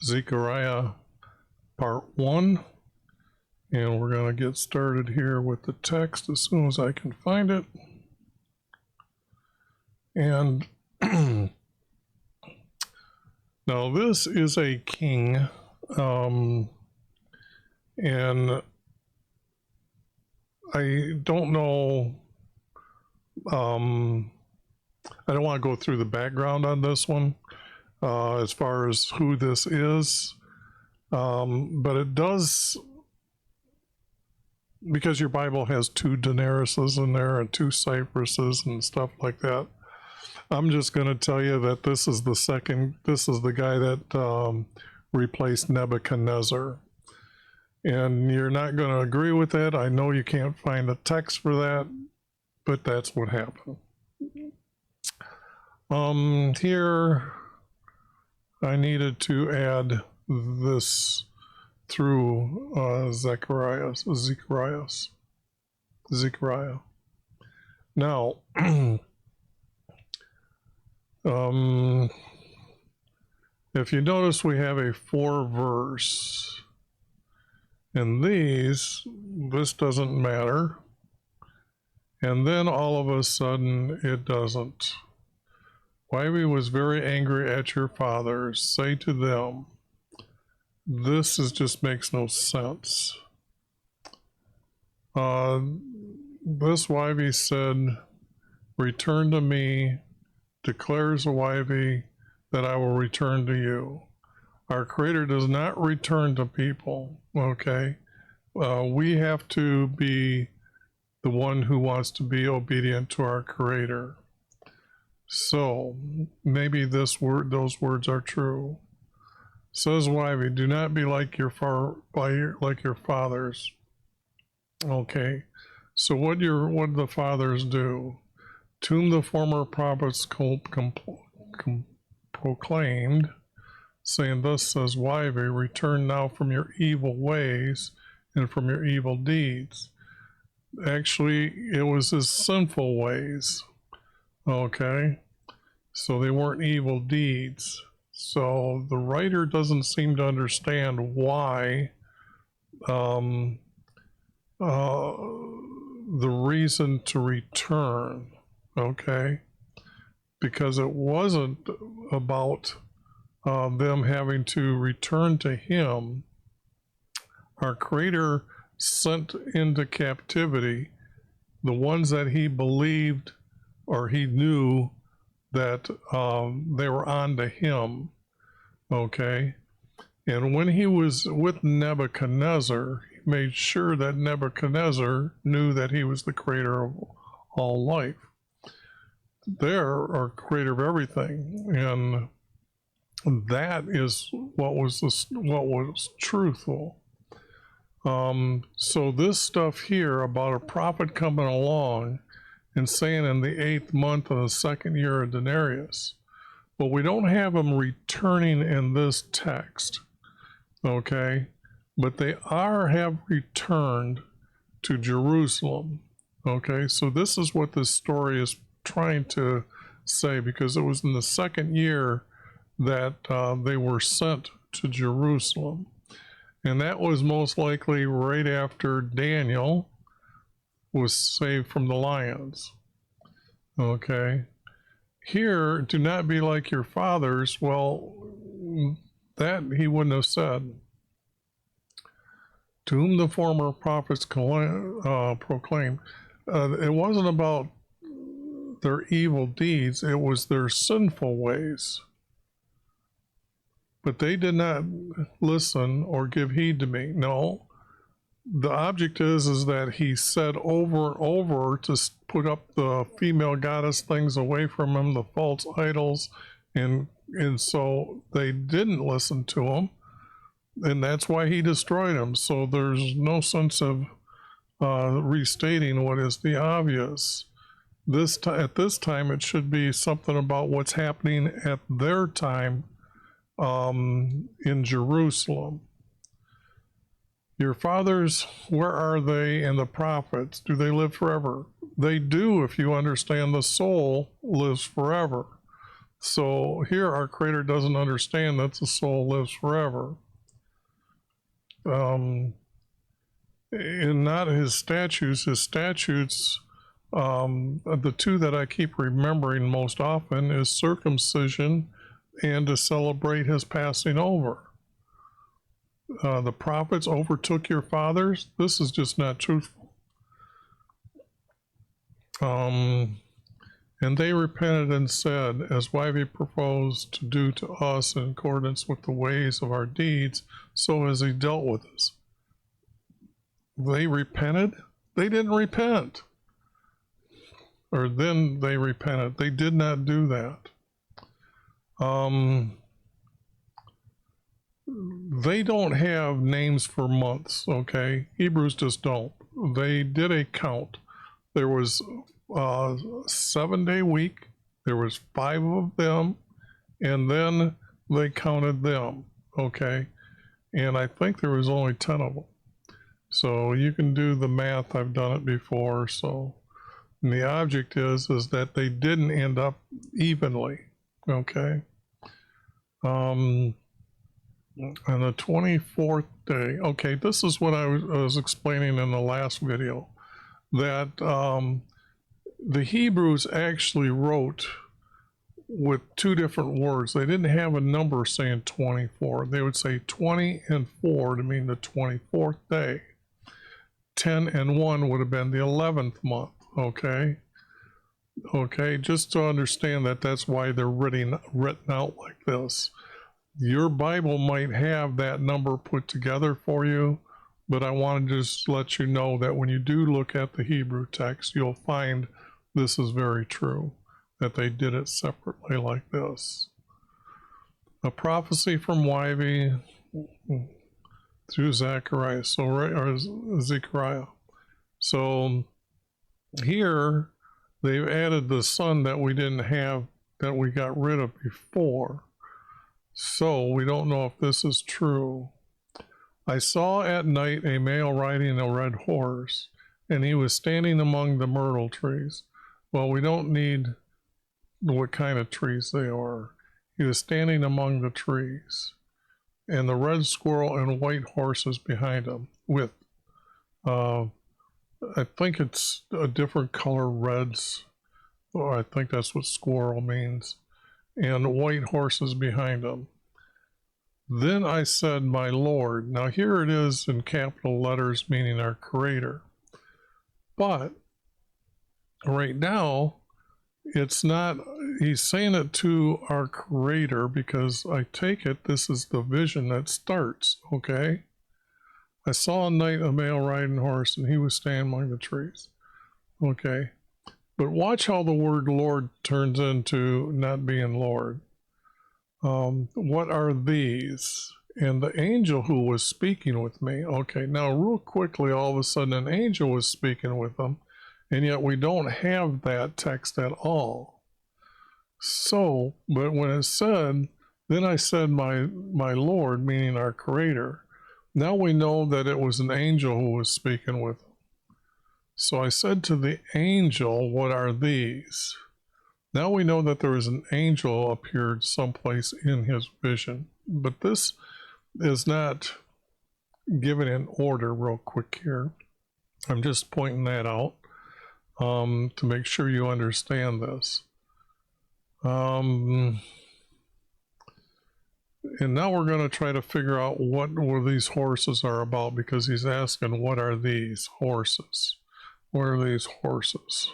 Zechariah part 1, and we're going to get started here with the text as soon as I can find it. And now this is a king, and I don't know, I don't want to go through the background on this one as far as who this is, but it does, because your Bible has 2 Daenerys's in there and 2 Cypresses and stuff like that. I'm just going to tell you that this is the guy that replaced Nebuchadnezzar. And you're not going to agree with that. I know you can't find a text for that, but that's what happened. Here, I needed to add this through Zechariah. Now, if you notice, we have a 4 verse. And this doesn't matter. And then all of a sudden, it doesn't. YHVH was very angry at your fathers. Say to them, this just makes no sense. This YHVH said, return to me, declares YHVH, that I will return to you. Our Creator does not return to people, okay? We have to be the one who wants to be obedient to our Creator. So, maybe those words are true. Says YHVH, do not be like your fathers. Okay, so what did the fathers do? To whom the former prophets proclaimed, saying, thus says YHVH, return now from your evil ways and from your evil deeds. Actually, it was his sinful ways. Okay, so they weren't evil deeds. So the writer doesn't seem to understand why the reason to return, okay, because it wasn't about them having to return to him. Our Creator sent into captivity the ones that he believed or he knew that they were on to him, okay? And when he was with Nebuchadnezzar, he made sure that Nebuchadnezzar knew that he was the creator of all life. They're our creator of everything, and that is what was truthful. So this stuff here about a prophet coming along and saying in the 8th month of the 2nd year of Denarius, but we don't have them returning in this text, okay? But they have returned to Jerusalem, okay? So this is what this story is trying to say, because it was in the 2nd year that they were sent to Jerusalem. And that was most likely right after Daniel was saved from the lions. Okay. Here, do not be like your fathers. Well, that he wouldn't have said. To whom the former prophets proclaimed. It wasn't about their evil deeds, it was their sinful ways. But they did not listen or give heed to me. No, the object is that he said over and over to put up the female goddess things away from him, the false idols, and so they didn't listen to him, and that's why he destroyed them. So there's no sense of restating what is the obvious. At this time, it should be something about what's happening at their time in Jerusalem. Your fathers, where are they, and the prophets? Do they live forever? They do, if you understand the soul lives forever. So here our Creator doesn't understand that the soul lives forever. And not his statutes. His statutes, the two that I keep remembering most often is circumcision and to celebrate his passing over. The prophets overtook your fathers. This is just not truthful. And they repented and said, as YHVH proposed to do to us in accordance with the ways of our deeds, so has he dealt with us. They repented? They didn't repent. Or then they repented. They did not do that. They don't have names for months, okay? Hebrews just don't. They did a count. There was a 7-day week. There was 5 of them, and then they counted them, okay? And I think there was only 10 of them. So you can do the math. I've done it before. So and the object is that they didn't end up evenly, okay? On the 24th day, okay, this is what I was explaining in the last video, that the Hebrews actually wrote with 2 different words. They didn't have a number saying 24. They would say 20 and 4 to mean the 24th day. 10 and 1 would have been the 11th month, okay? Okay, just to understand that that's why they're written out like this. Your Bible might have that number put together for you, but I want to just let you know that when you do look at the Hebrew text, you'll find this is very true, that they did it separately like this. A prophecy from YHVH through Zechariah, or Zechariah. So here they've added the son that we didn't have, that we got rid of before. So we don't know if this is true. I saw at night a male riding a red horse, and he was standing among the myrtle trees. Well, we don't need what kind of trees they are. He was standing among the trees, and the red squirrel and white horses behind him with, I think it's a different color reds, or I think that's what squirrel means, and white horses behind him. Then I said, my Lord. Now here it is in capital letters, meaning our Creator. But right now, it's not, he's saying it to our Creator because I take it this is the vision that starts, okay? I saw at night a male riding a horse, and he was standing among the trees. Okay. But watch how the word Lord turns into not being Lord. What are these? And the angel who was speaking with me. Okay, now real quickly, all of a sudden an angel was speaking with them, and yet we don't have that text at all. So, but when it said, then I said, my Lord, meaning our Creator, now we know that it was an angel who was speaking with them. So I said to the angel, what are these? Now we know that there is an angel appeared someplace in his vision, but this is not given in order real quick here. I'm just pointing that out to make sure you understand this. And now we're going to try to figure out what these horses are about, because he's asking, what are these horses? What are these horses?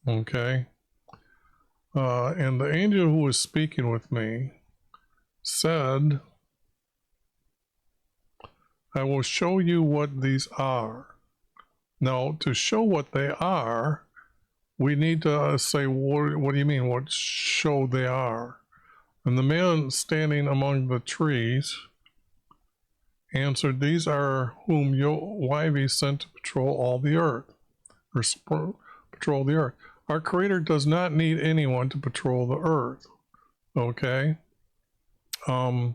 Okay. And the angel who was speaking with me said, I will show you what these are. Now, to show what they are, we need to say, what do you mean, what show they are? And the man standing among the trees answered, these are whom YHVH sent to patrol all the earth, or patrol the earth. Our Creator does not need anyone to patrol the earth, okay? And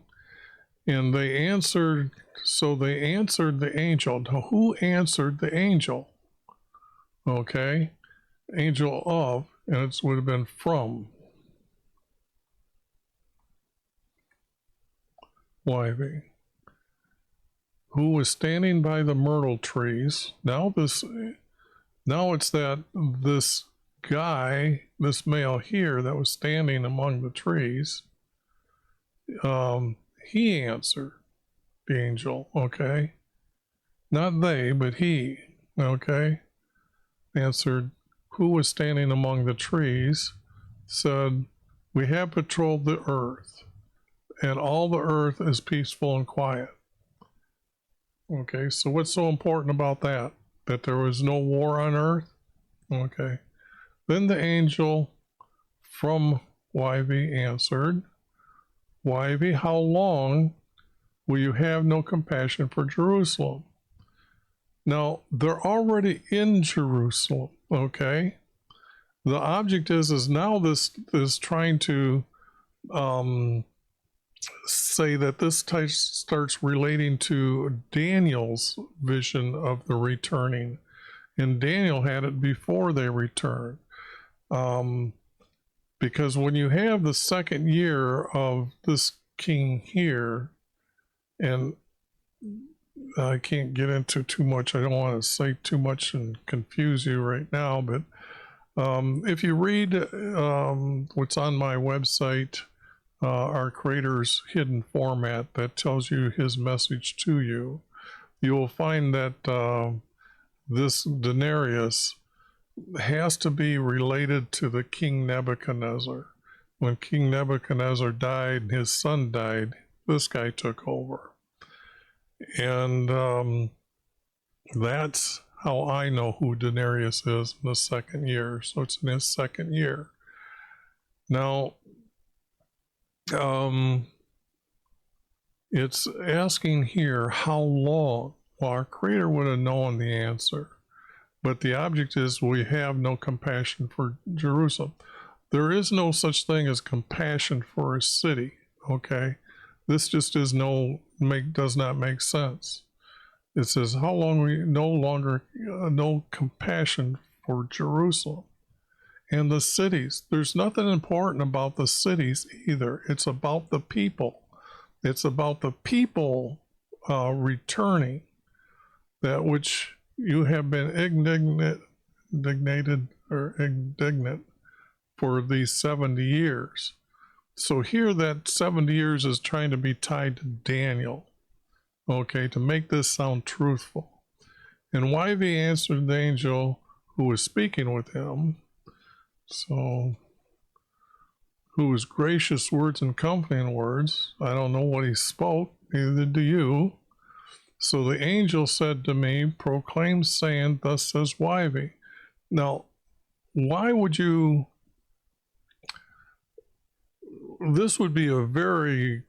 they answered, so they answered the angel. Now, who answered the angel? Okay, angel of, and it would have been from. YV, who was standing by the myrtle trees. Now it's that this guy, this male here that was standing among the trees, he answered the angel, okay? Not they, but he, okay? Answered, who was standing among the trees, said, we have patrolled the earth, and all the earth is peaceful and quiet. Okay, so what's so important about that? That there was no war on earth? Okay. Then the angel from YV answered, YV, how long will you have no compassion for Jerusalem? Now, they're already in Jerusalem, okay? The object is now this is trying to say that this starts relating to Daniel's vision of the returning. And Daniel had it before they returned. Because when you have the second year of this king here, and I can't get into too much, I don't want to say too much and confuse you right now, but if you read what's on my website, our Creator's hidden format that tells you his message to you, you will find that this denarius has to be related to the King Nebuchadnezzar. When King Nebuchadnezzar died and his son died, this guy took over. And that's how I know who denarius is in the second year. So it's in his second year. Now, it's asking here how long. Well, our Creator would have known the answer. But the object is, we have no compassion for Jerusalem. There is no such thing as compassion for a city, okay? This just is does not make sense. It says, how long we no compassion for Jerusalem and the cities. There's nothing important about the cities either. It's about the people. It's about the people returning that which you have been indignant for these 70 years. So here that 70 years is trying to be tied to Daniel, okay, to make this sound truthful. And YV answered the angel who was speaking with him, so who was gracious words and comforting words. I don't know what he spoke, neither do you. So the angel said to me, proclaim, saying, thus says YV. Now, why would you, this would be a very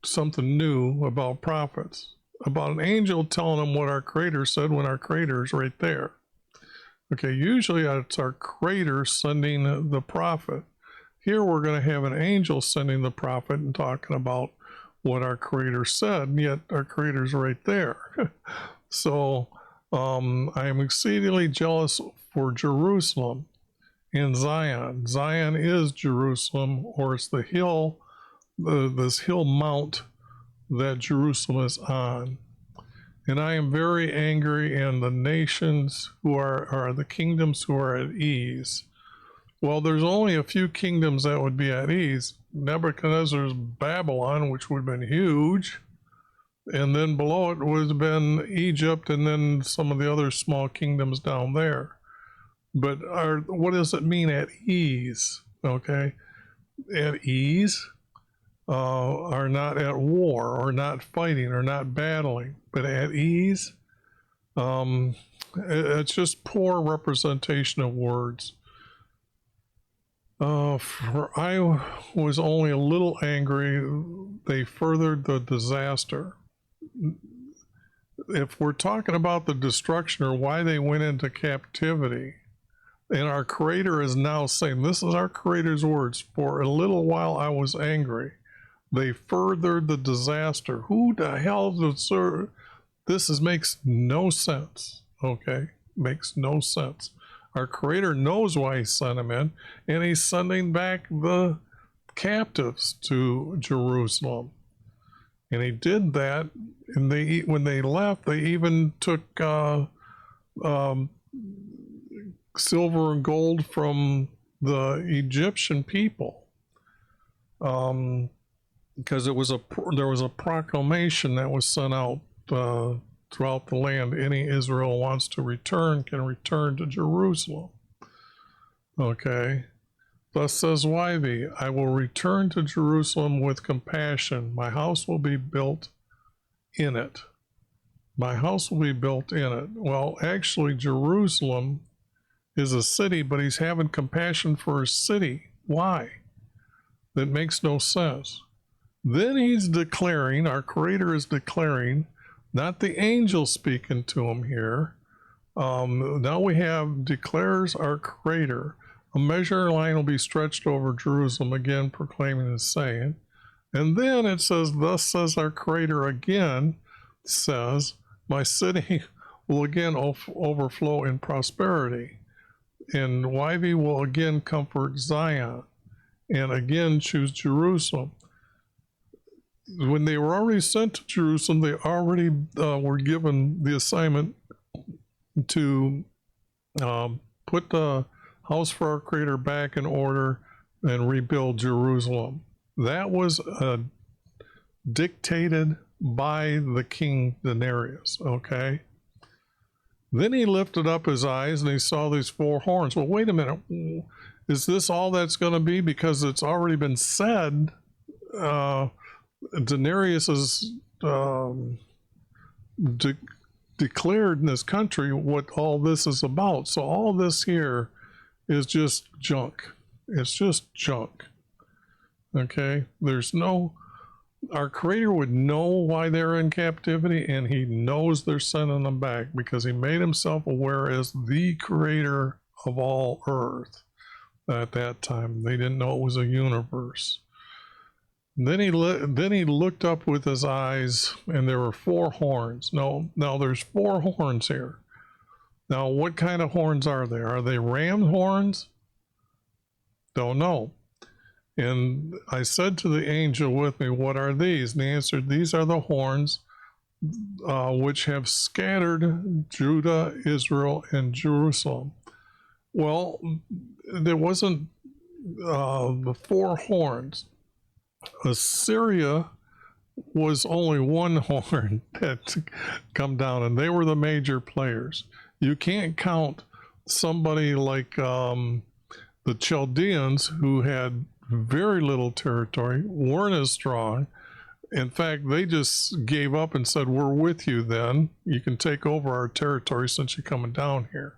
something new about prophets, about an angel telling them what our Creator said when our Creator is right there. Okay, usually it's our Creator sending the prophet. Here we're going to have an angel sending the prophet and talking about what our Creator said, and yet our Creator's right there. So I am exceedingly jealous for Jerusalem and Zion. Zion is Jerusalem, or it's the hill, this hill mount that Jerusalem is on. And I am very angry, and the nations who are the kingdoms who are at ease. Well, there's only a few kingdoms that would be at ease. Nebuchadnezzar's Babylon, which would have been huge, and then below it would have been Egypt, and then some of the other small kingdoms down there. But what does it mean at ease? Okay, at ease are not at war, or not fighting, or not battling, but at ease. It's just poor representation of words. For I was only a little angry, they furthered the disaster. If we're talking about the destruction or why they went into captivity, and our Creator is now saying, this is our Creator's words, for a little while I was angry. They furthered the disaster. Who the hell does this makes no sense, okay? Makes no sense. Our Creator knows why He sent them in, and He's sending back the captives to Jerusalem. And he did that, and when they left, they even took silver and gold from the Egyptian people, because there was a proclamation that was sent out throughout the land. Any Israel wants to return can return to Jerusalem. Okay. Thus says YV, I will return to Jerusalem with compassion. My house will be built in it. My house will be built in it. Well, actually, Jerusalem is a city, but he's having compassion for a city. Why? That makes no sense. Then he's declaring, our Creator is declaring, not the angel speaking to him here. Now we have declares our Creator. A measuring line will be stretched over Jerusalem, again proclaiming and saying. And then it says, thus says our Creator again, says, my city will again overflow in prosperity. And YV will again comfort Zion and again choose Jerusalem. When they were already sent to Jerusalem, they already were given the assignment to put the house for our Creator back in order and rebuild Jerusalem. That was dictated by the king Darius, okay? Then he lifted up his eyes and he saw these 4 horns. Well, wait a minute. Is this all that's going to be? Because it's already been said, Darius is declared in this country what all this is about. So all this here is just junk. It's just junk. Okay? Our Creator would know why they're in captivity, and he knows they're sending them back because he made himself aware as the Creator of all earth at that time. They didn't know it was a universe. Then he looked up with his eyes, and there were 4 horns. Now there's 4 horns here. Now, what kind of horns are there? Are they ram horns? Don't know. And I said to the angel with me, what are these? And he answered, these are the horns which have scattered Judah, Israel, and Jerusalem. Well, there wasn't the 4 horns. Assyria was only 1 horn that come down, and they were the major players. You can't count somebody like the Chaldeans, who had very little territory, weren't as strong. In fact, they just gave up and said, we're with you then. You can take over our territory since you're coming down here.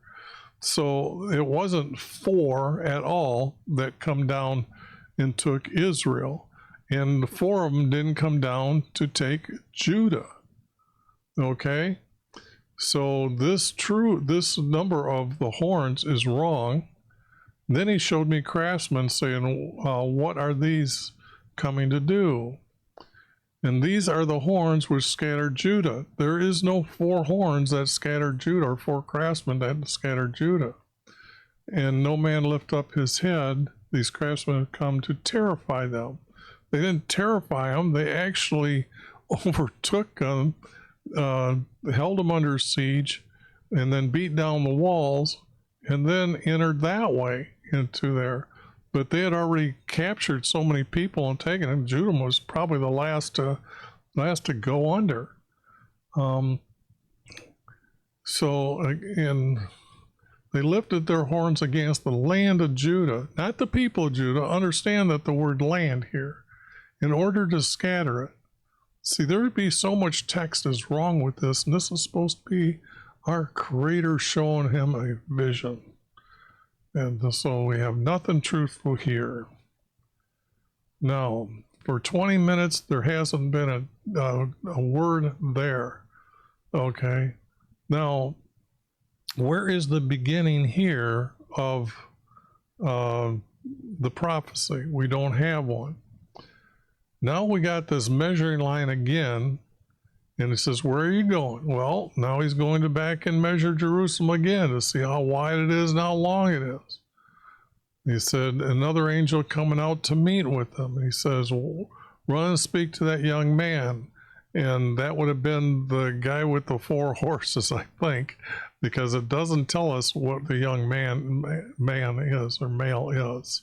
So it wasn't 4 at all that come down and took Israel. And the 4 of them didn't come down to take Judah. Okay? So this number of the horns is wrong. Then he showed me craftsmen saying, what are these coming to do? And these are the horns which scattered Judah. There is no 4 horns that scattered Judah, or 4 craftsmen that scattered Judah. And no man lift up his head. These craftsmen have come to terrify them. They didn't terrify them. They actually overtook them, held them under siege, and then beat down the walls, and then entered that way into there. But they had already captured so many people and taken them. Judah was probably the last to go under. And they lifted their horns against the land of Judah, not the people of Judah. Understand that the word land here, in order to scatter it. See, there would be so much text is wrong with this, and this is supposed to be our Creator showing him a vision. And so we have nothing truthful here. Now, for 20 minutes, there hasn't been a word there. Okay. Now, where is the beginning here of the prophecy? We don't have one. Now we got this measuring line again, and it says, where are you going? Well, now he's going to back and measure Jerusalem again to see how wide it is and how long it is. He said, another angel coming out to meet with them. He says, well, run and speak to that young man. And that would have been the guy with the 4 horses, I think, because it doesn't tell us what the young man is or male is.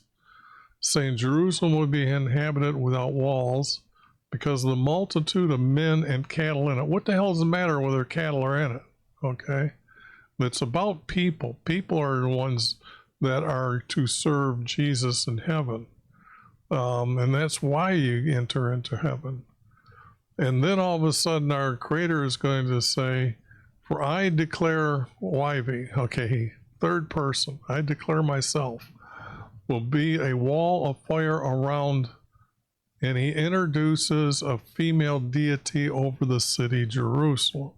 Saying Jerusalem would be inhabited without walls because of the multitude of men and cattle in it. What the hell does it matter whether cattle are in it? Okay. It's about people. People are the ones that are to serve Jesus in heaven. And that's why you enter into heaven. And then all of a sudden our Creator is going to say, for I declare YV, okay, third person, I declare myself, will be a wall of fire around, and he introduces a female deity over the city Jerusalem.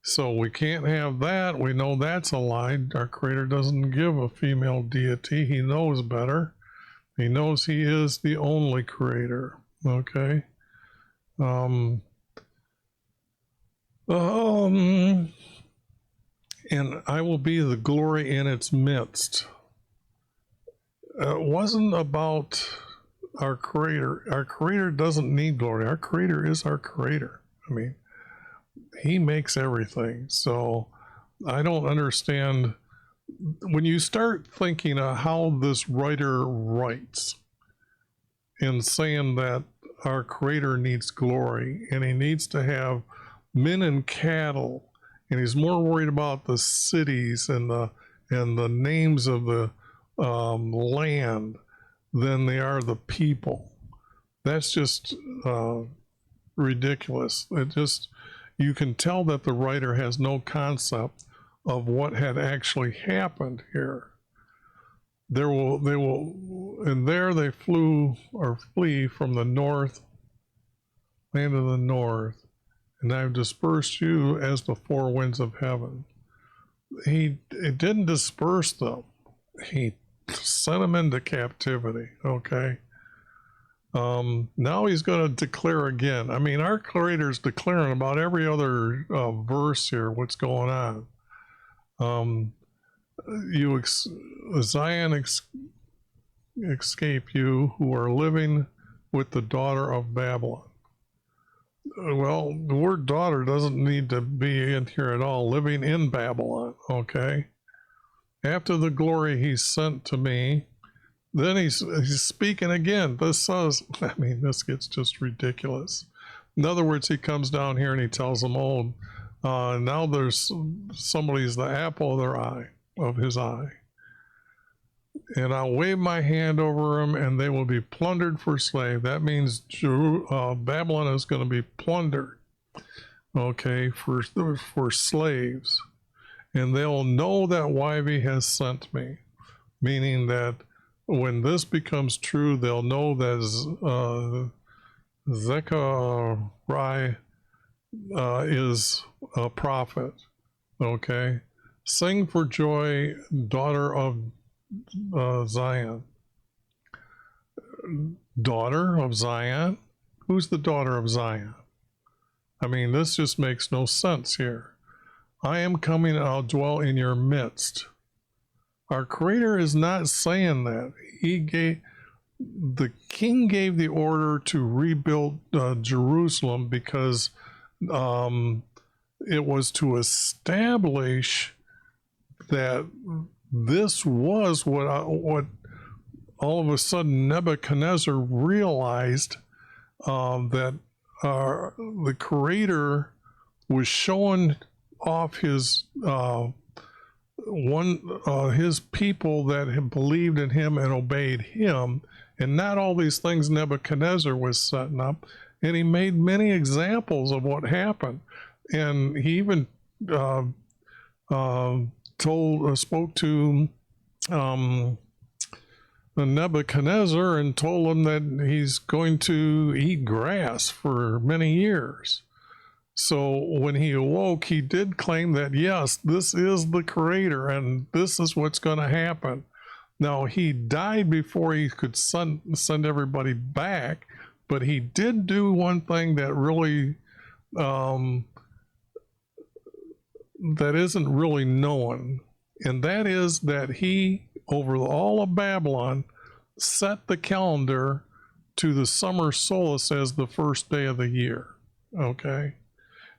So we can't have that. We know that's a lie. Our Creator doesn't give a female deity. He knows better. He knows he is the only Creator. Okay. And I will be the glory in its midst. It wasn't about our Creator. Our Creator doesn't need glory. Our Creator is our Creator. I mean, he makes everything. So I don't understand when you start thinking of how this writer writes and saying that our Creator needs glory and he needs to have men and cattle, and he's more worried about the cities and the names of the land than they are the people. That's just ridiculous. It just, you can tell that the writer has no concept of what had actually happened here. They flew or flee from the north, land of the north, and I've dispersed you as the 4 winds of heaven. It didn't disperse them. He sent them into captivity, okay? Now he's going to declare again. I mean, our Creator's declaring about every other verse here what's going on. Zion escape you who are living with the daughter of Babylon. Well, the word daughter doesn't need to be in here at all. Living in Babylon, okay? After the glory he sent to me, then he's speaking again. This says, I mean, this gets just ridiculous. In other words, he comes down here and he tells them, oh, now there's somebody's the apple of their eye, of his eye. And I'll wave my hand over them and they will be plundered for slave. That means Babylon is going to be plundered, okay, for slaves. And they'll know that YV has sent me, meaning that when this becomes true, they'll know that Zechariah is a prophet, okay? Sing for joy, daughter of Zion. Daughter of Zion? Who's the daughter of Zion? I mean, this just makes no sense here. I am coming and I'll dwell in your midst. Our Creator is not saying that. The king gave the order to rebuild Jerusalem because it was to establish that this was what all of a sudden Nebuchadnezzar realized, that the Creator was showing off his his people that had believed in him and obeyed him, and not all these things Nebuchadnezzar was setting up. And he made many examples of what happened, and he even spoke to Nebuchadnezzar and told him that he's going to eat grass for many years. So when he awoke, he did claim that, yes, this is the Creator and this is what's going to happen. Now, he died before he could send everybody back, but he did do one thing that really, that isn't really known, and that is that he, over all of Babylon, set the calendar to the summer solstice as the first day of the year. okay?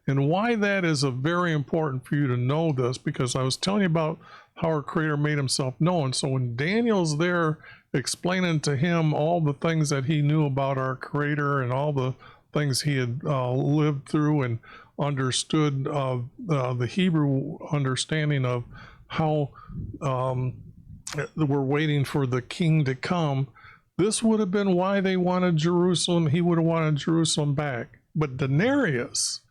And why that is a very important for you to know this, because I was telling you about how our Creator made himself known. So when Daniel's there explaining to him all the things that he knew about our Creator and all the things he had lived through and understood the Hebrew understanding of how we're waiting for the king to come, this would have been why they wanted Jerusalem. He would have wanted Jerusalem back. But Denarius,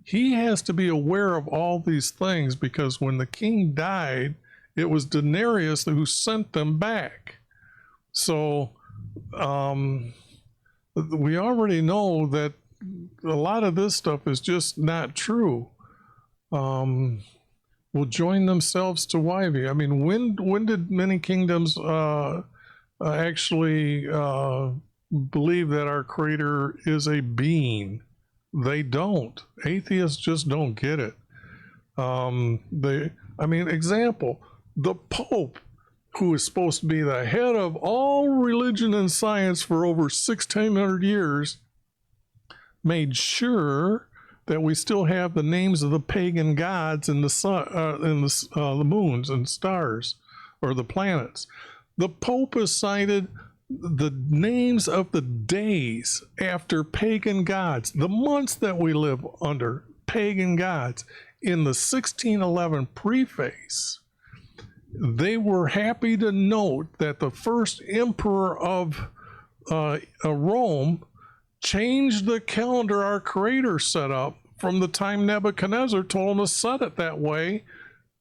he has to be aware of all these things, because when the king died, it was Denarius who sent them back. So we already know that a lot of this stuff is just not true. Will join themselves to YV. I mean, when did many kingdoms actually believe that our Creator is a being? They don't. Atheists just don't get it. Example, the Pope, who is supposed to be the head of all religion and science for over 1,600 years, made sure that we still have the names of the pagan gods in the sun, the moons and stars, or the planets. The Pope has cited the names of the days after pagan gods, the months that we live under, pagan gods. In the 1611 preface, they were happy to note that the first emperor of Rome changed the calendar our Creator set up from the time Nebuchadnezzar told him to set it that way.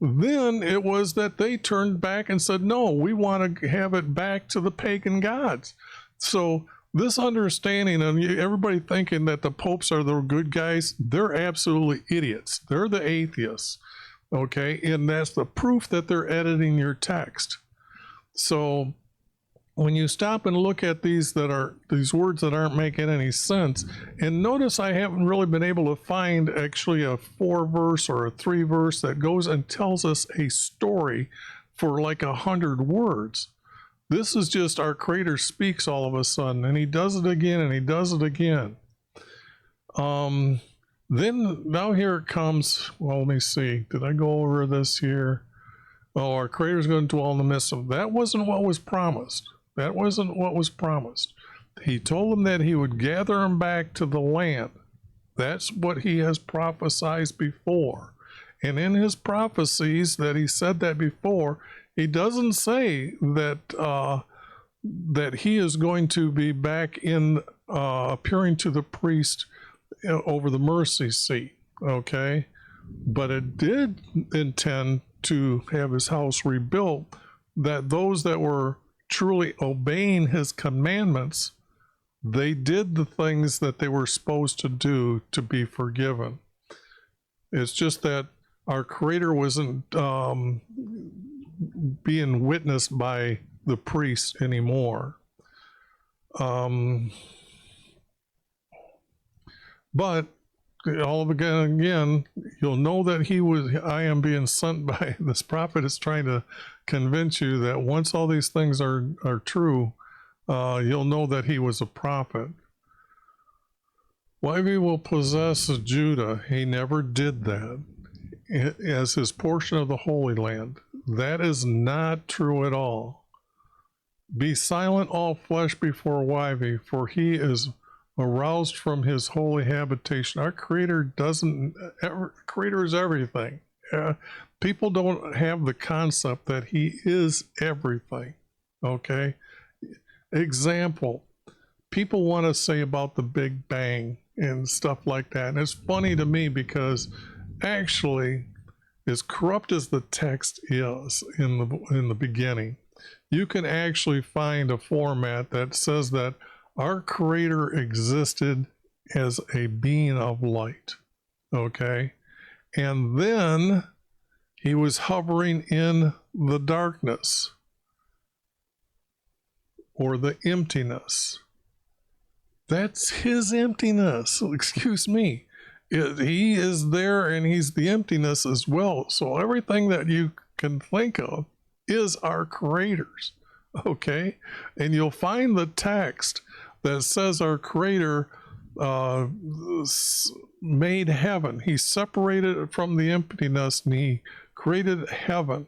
Then it was that they turned back and said, no, we want to have it back to the pagan gods. So this understanding, and everybody thinking that the popes are the good guys, they're absolutely idiots. They're the atheists, okay? And that's the proof that they're editing your text. So when you stop and look at these words that aren't making any sense, and notice I haven't really been able to find actually a 4-verse or a 3-verse that goes and tells us a story for like 100 words. This is just our Creator speaks all of a sudden, and he does it again, and he does it again. Then now here it comes. Well, let me see. Did I go over this here? Oh, our Creator's going to dwell in the midst of. That wasn't what was promised. That wasn't what was promised. He told them that he would gather them back to the land. That's what he has prophesied before. And in his prophecies that he said that before, he doesn't say that that he is going to be back in appearing to the priest over the mercy seat, okay? But it did intend to have his house rebuilt, that those that were truly obeying his commandments, they did the things that they were supposed to do to be forgiven. It's just that our Creator wasn't being witnessed by the priests anymore. But all again, you'll know that I am being sent by, this prophet is trying to convince you that once all these things are true, you'll know that he was a prophet. YV will possess Judah. He never did that as his portion of the Holy Land. That is not true at all. Be silent, all flesh, before YV, for he is aroused from his holy habitation. Our Creator Creator is everything. People don't have the concept that he is everything, okay? Example, people want to say about the Big Bang and stuff like that. And it's funny to me because actually, as corrupt as the text is in the beginning, you can actually find a format that says that our Creator existed as a being of light, okay? And then he was hovering in the darkness or the emptiness. That's his emptiness, excuse me. He is there and he's the emptiness as well. So everything that you can think of is our Creator's, okay? And you'll find the text that says our Creator uh, made heaven. He separated it from the emptiness and he created heaven.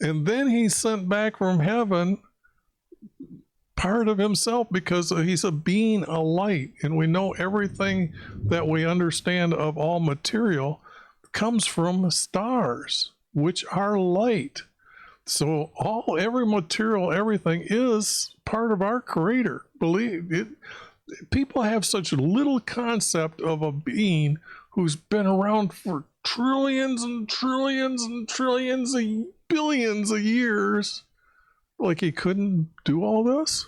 And then he sent back from heaven part of himself because he's a being, a light. And we know everything that we understand of all material comes from stars, which are light. So every material, everything is part of our creator. Believe it. People have such little concept of a being who's been around for trillions and trillions and trillions of billions of years. Like he couldn't do all this?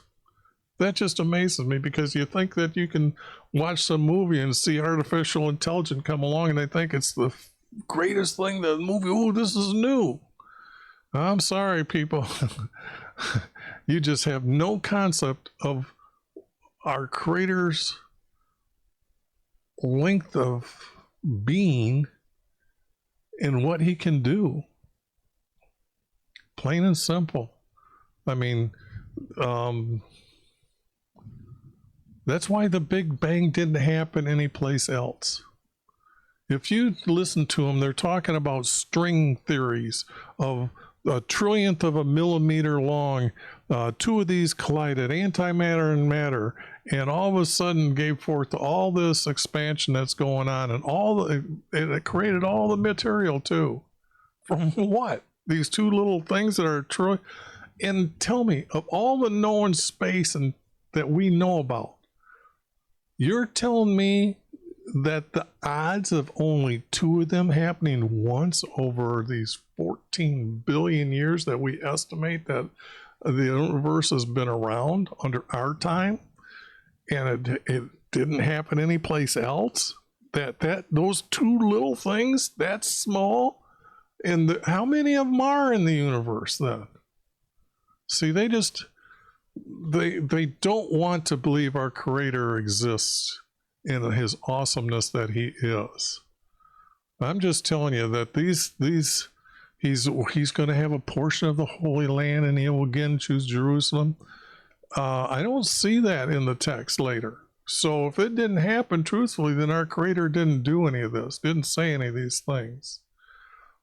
That just amazes me, because you think that you can watch some movie and see artificial intelligence come along and they think it's the greatest thing, the movie, oh, this is new. I'm sorry, people. You just have no concept of our creator's length of being and what he can do. Plain and simple. I mean, that's why the Big Bang didn't happen anyplace else. If you listen to them, they're talking about string theories of a trillionth of a millimeter long. Two of these collided, antimatter and matter, and all of a sudden gave forth all this expansion that's going on, and it created all the material too. From what? These two little things that are true. And tell me, of all the known space and that we know about, you're telling me that the odds of only two of them happening once over these 14 billion years that we estimate that the universe has been around under our time, and it didn't happen anyplace else? That those two little things, that's small? And how many of them are in the universe then? See, they don't want to believe our creator exists in his awesomeness that he is. I'm just telling you that he's going to have a portion of the Holy Land, and he will again choose Jerusalem. I don't see that in the text later. So if it didn't happen truthfully, then our creator didn't do any of this, didn't say any of these things.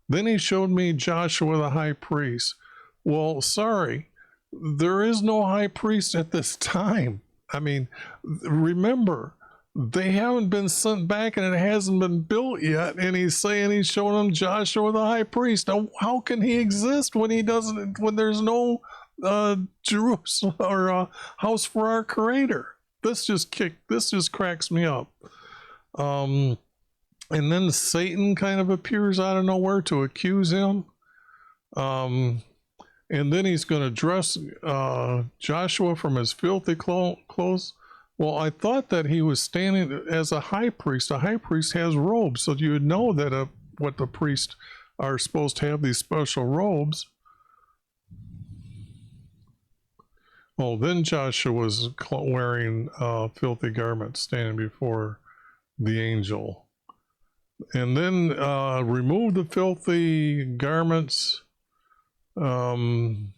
Then he showed me Joshua the high priest. Well, sorry, there is no high priest at this time. I mean, remember, they haven't been sent back and it hasn't been built yet. And he's saying he's showing them Joshua the high priest. Now, how can he exist when when there's no Jerusalem or a house for our creator? This just cracks me up. And then Satan kind of appears out of nowhere to accuse him. And then he's going to dress Joshua from his filthy clothes. Well, I thought that he was standing as a high priest. A high priest has robes, so you would know that what the priests are supposed to have, these special robes. Oh, then Joshua was wearing filthy garments, standing before the angel. And then remove the filthy garments. And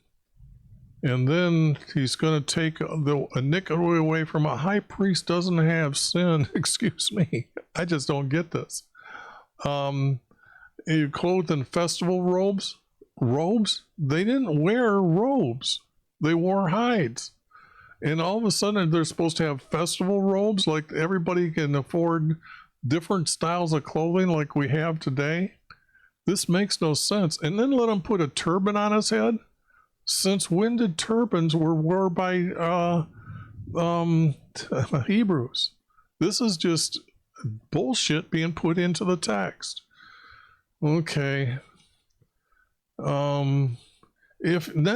then he's going to take the iniquity away from a high priest doesn't have sin. Excuse me. I just don't get this. You clothed in festival robes. Robes? They didn't wear robes. They wore hides. And all of a sudden they're supposed to have festival robes, like everybody can afford different styles of clothing like we have today. This makes no sense. And then let him put a turban on his head. Since when did turbans were worn by Hebrews? This is just bullshit being put into the text. Okay. Then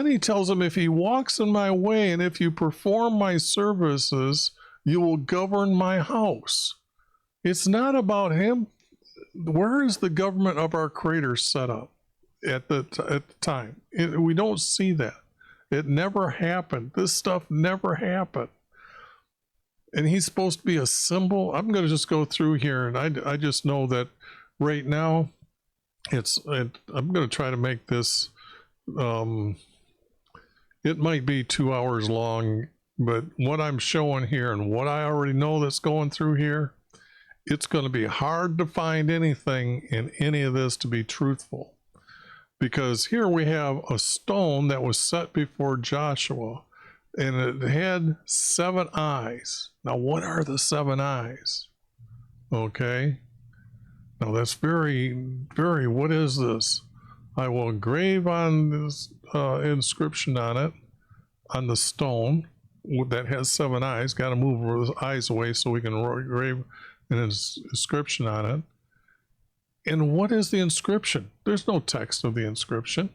he tells him, if he walks in my way and if you perform my services, you will govern my house. It's not about him. Where is the government of our creator set up at the time? We don't see that. It never happened. This stuff never happened. And he's supposed to be a symbol. I'm going to just go through here, and I just know that right now I'm going to try to make this it might be 2 hours long But what I'm showing here and what I already know that's going through here, it's going to be hard to find anything in any of this to be truthful. Because here we have a stone that was set before Joshua, and it had 7 eyes. Now, what are the 7 eyes? Okay. Now, that's very, what is this? I will engrave on this inscription on it, on the stone that has 7 eyes. Got to move the eyes away so we can engrave an inscription on it. And what is the inscription? There's no text of the inscription.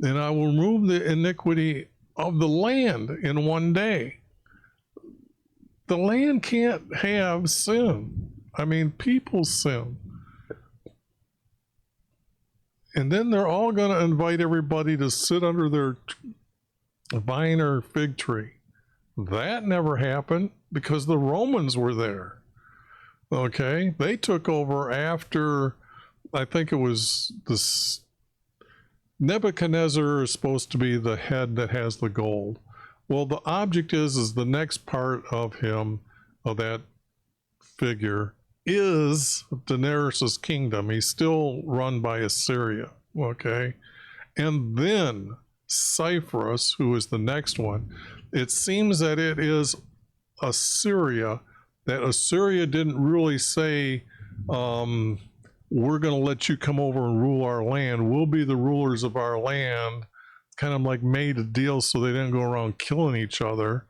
And I will remove the iniquity of the land in 1 day. The land can't have sin. I mean, people sin. And then they're all going to invite everybody to sit under their vine or fig tree. That never happened because the Romans were there. Okay? They took over after, I think it was this, Nebuchadnezzar is supposed to be the head that has the gold. Well, the object is the next part of him, of that figure, is Daenerys' kingdom. He's still run by Assyria, okay? And then Cyprus, who is the next one, it seems that it is Assyria, that Assyria didn't really say, we're going to let you come over and rule our land. We'll be the rulers of our land. Kind of like made a deal so they didn't go around killing each other.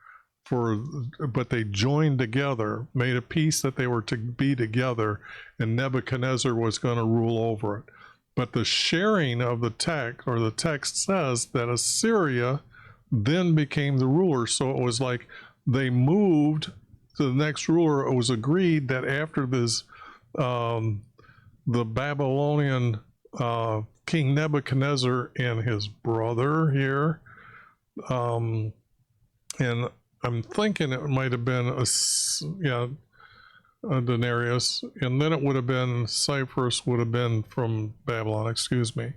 But they joined together, made a peace that they were to be together, and Nebuchadnezzar was going to rule over it. But the sharing of the text, or the text says that Assyria then became the ruler. So it was like they moved to the next ruler. It was agreed that after this, the Babylonian King Nebuchadnezzar and his brother here, and I'm thinking it might have been a Daenerys, and then it would have been Cyprus would have been from Babylon, excuse me.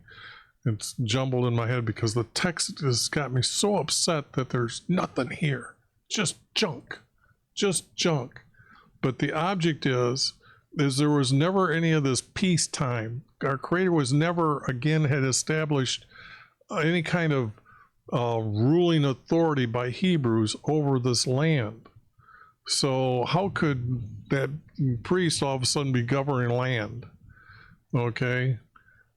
It's jumbled in my head because the text has got me so upset that there's nothing here. Just junk. Just junk. But the object is there was never any of this peacetime. Our Creator was never, again, had established any kind of ruling authority by Hebrews over this land. So how could that priest all of a sudden be governing land? Okay.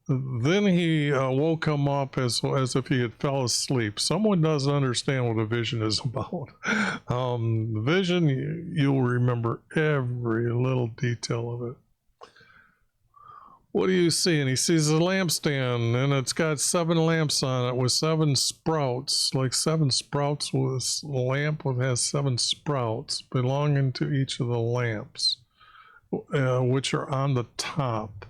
Then he woke him up as if he had fell asleep. Someone doesn't understand what a vision is about. Vision, you'll remember every little detail of it. What do you see? And he sees a lampstand, and it's got 7 lamps on it with 7 sprouts, like 7 sprouts. With a lamp has 7 sprouts belonging to each of the lamps, which are on the top.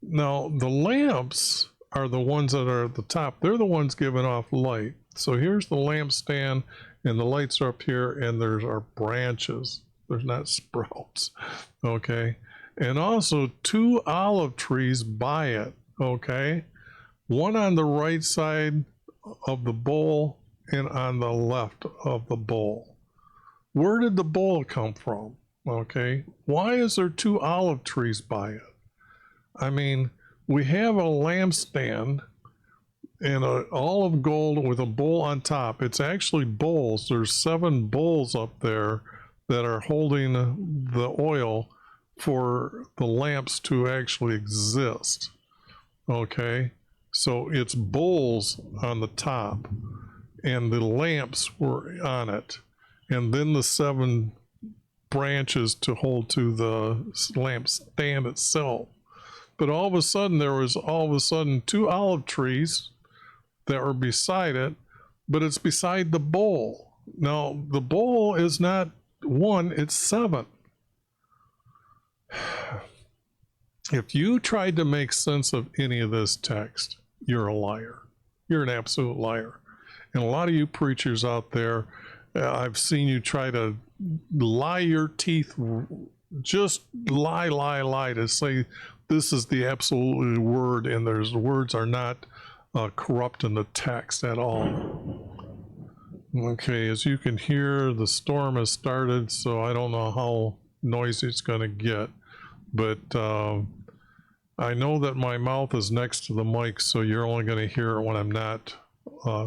Now, the lamps are the ones that are at the top. They're the ones giving off light. So here's the lampstand, and the lights are up here, and there's our branches. There's not sprouts, okay? And also 2 olive trees by it, okay? One on the right side of the bowl and on the left of the bowl. Where did the bowl come from, okay? Why is there 2 olive trees by it? I mean, we have a lampstand and an olive gold with a bowl on top. It's actually bowls. There's 7 bowls up there that are holding the oil for the lamps to actually exist. Okay, so it's bowls on the top and the lamps were on it, and then the 7 branches to hold to the lamp stand itself. But all of a sudden there was 2 olive trees that were beside it, but it's beside the bowl. Now the bowl is not 1, it's 7. If you tried to make sense of any of this text, you're a liar. You're an absolute liar. And a lot of you preachers out there, I've seen you try to lie your teeth, just lie to say this is the absolute word, and the words are not corrupt in the text at all. Okay, as you can hear, the storm has started, so I don't know how noisy it's going to get, but I know that my mouth is next to the mic, so you're only going to hear it when I'm not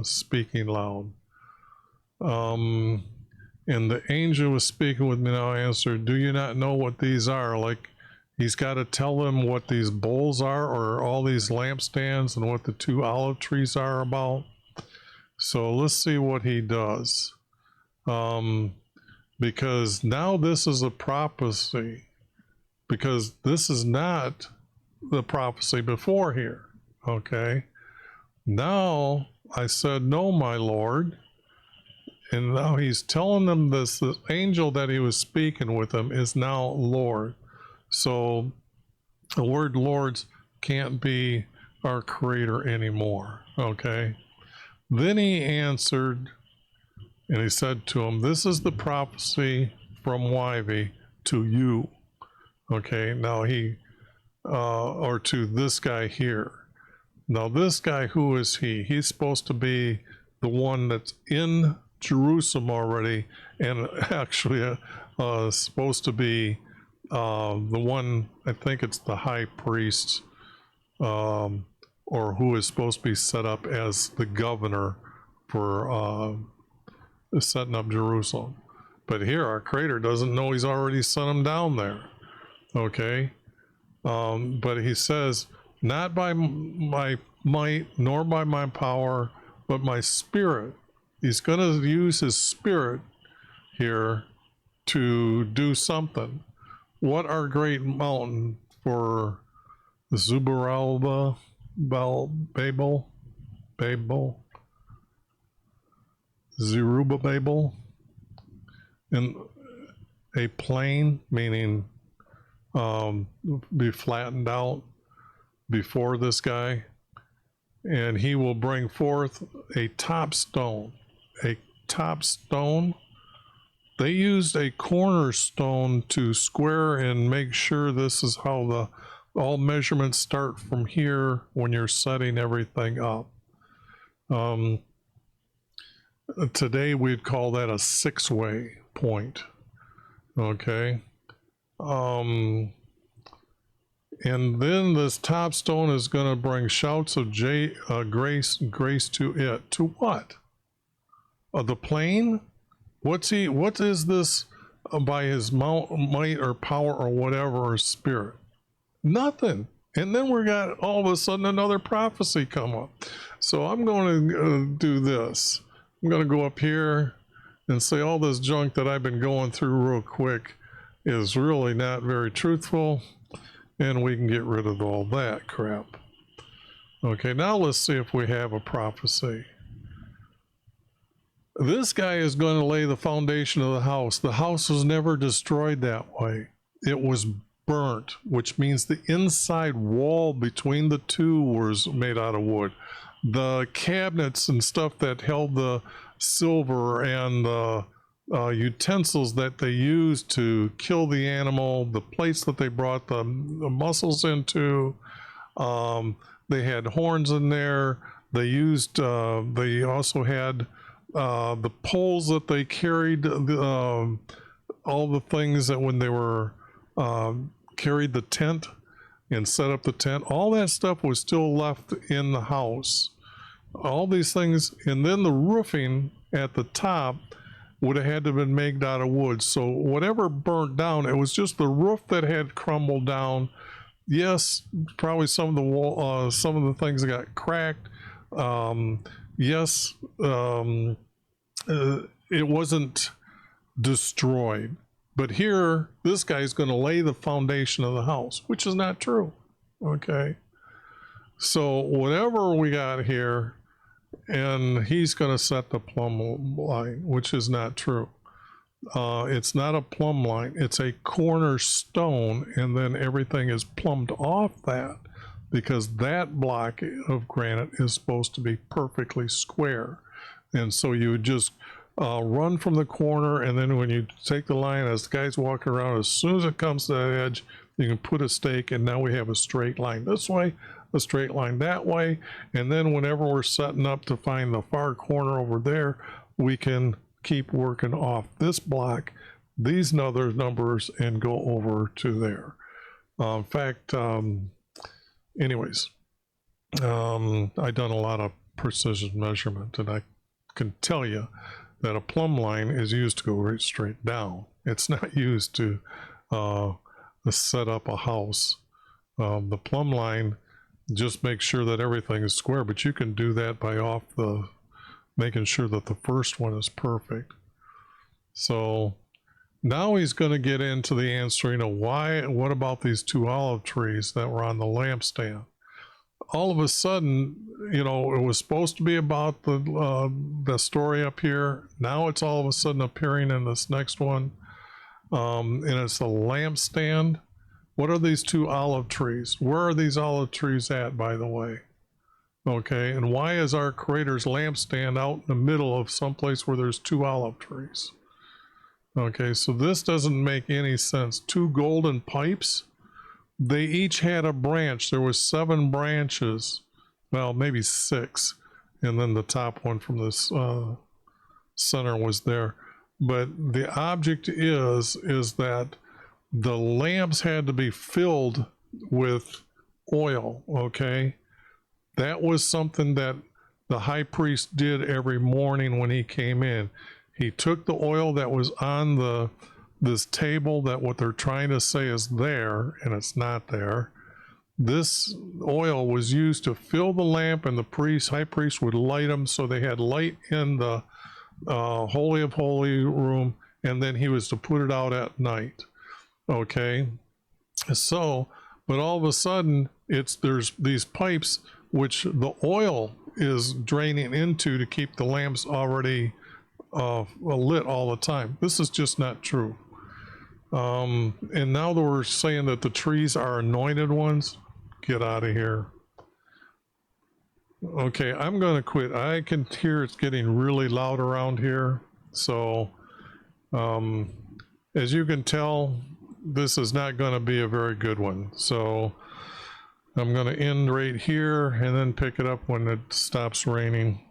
speaking loud. And the angel was speaking with me now. I answered, do you not know what these are? Like, he's got to tell them what these bowls are, or all these lampstands, and what the 2 olive trees are about. So let's see what he does. Because now this is a prophecy, because this is not the prophecy before here. Okay. Now I said, no, my Lord. And now he's telling them this, the angel that he was speaking with them is now Lord. So the word Lords can't be our creator anymore. Okay. Then he answered, and he said to him, this is the prophecy from YV to you. Okay. Now or to this guy here. Now this guy, who is he? He's supposed to be the one that's in Jerusalem already, and actually supposed to be the one, I think it's the high priest, or who is supposed to be set up as the governor for setting up Jerusalem. But here our creator doesn't know he's already sent him down there. Okay. But he says, not by my might nor by my power, but my spirit. He's going to use his spirit here to do something. What our great mountain for Zubaralba, Babel, Zerubbabel, and a plain, meaning be flattened out before this guy, and he will bring forth a top stone. A top stone. They used a cornerstone to square and make sure this is how all measurements start from here when you're setting everything up. Today we'd call that a 6-way point. Okay. And then this top stone is going to bring shouts of grace to it. To what? The plain? What is this by his might or power or whatever, or spirit? Nothing. And then we got all of a sudden another prophecy come up. So I'm going to do this. I'm going to go up here and say all this junk that I've been going through real quick is really not very truthful, and we can get rid of all that crap. Okay, now let's see if we have a prophecy. This guy is going to lay the foundation of the house. The house was never destroyed that way. It was burnt, which means the inside wall between the two was made out of wood. The cabinets and stuff that held the silver and the utensils that they used to kill the animal, the plates that they brought the mussels into, they had horns in there. They also had the poles that they carried, all the things that when they were carried the tent and set up the tent, all that stuff was still left in the house. All these things, and then the roofing at the top would have had to have been made out of wood. So whatever burnt down, it was just the roof that had crumbled down. Yes, probably some of the some of the things that got cracked. Yes, it wasn't destroyed. But here, this guy's going to lay the foundation of the house, which is not true. Okay. So whatever we got here, and he's going to set the plumb line, which is not true. It's not a plumb line. It's a cornerstone, and then everything is plumbed off that, because that block of granite is supposed to be perfectly square. And so you would just run from the corner, and then when you take the line, as the guy's walking around, as soon as it comes to that edge, you can put a stake, and now we have a straight line this way, a straight line that way. And then whenever we're setting up to find the far corner over there, we can keep working off this block, these other numbers, and go over to there. In fact, anyways, I done a lot of precision measurement, and I can tell you that a plumb line is used to go right straight down. It's not used to set up a house. The plumb line just makes sure that everything is square, but you can do that by making sure that the first one is perfect. So now he's going to get into the answering of what about these two olive trees that were on the lampstand? All of a sudden, it was supposed to be about the story up here. Now it's all of a sudden appearing in this next one. And it's the lampstand. What are these two olive trees? Where are these olive trees at, by the way? Okay, and why is our Creator's lampstand out in the middle of someplace where there's two olive trees? Okay, so this doesn't make any sense. Two golden pipes, they each had a branch. There was 7 branches, well, maybe 6, and then the top one from this center was there. But the object is that the lamps had to be filled with oil, okay? That was something that the high priest did every morning when he came in. He took the oil that was on this table, that what they're trying to say is there, and it's not there. This oil was used to fill the lamp, and the high priest would light them, so they had light in the Holy of Holy room, and then he was to put it out at night. Okay, so, but all of a sudden, there's these pipes which the oil is draining into to keep the lamps already lit all the time. This is just not true. And now that we're saying that the trees are anointed ones, get out of here. Okay, I'm going to quit. I can hear it's getting really loud around here. So, as you can tell, this is not going to be a very good one. So, I'm going to end right here and then pick it up when it stops raining.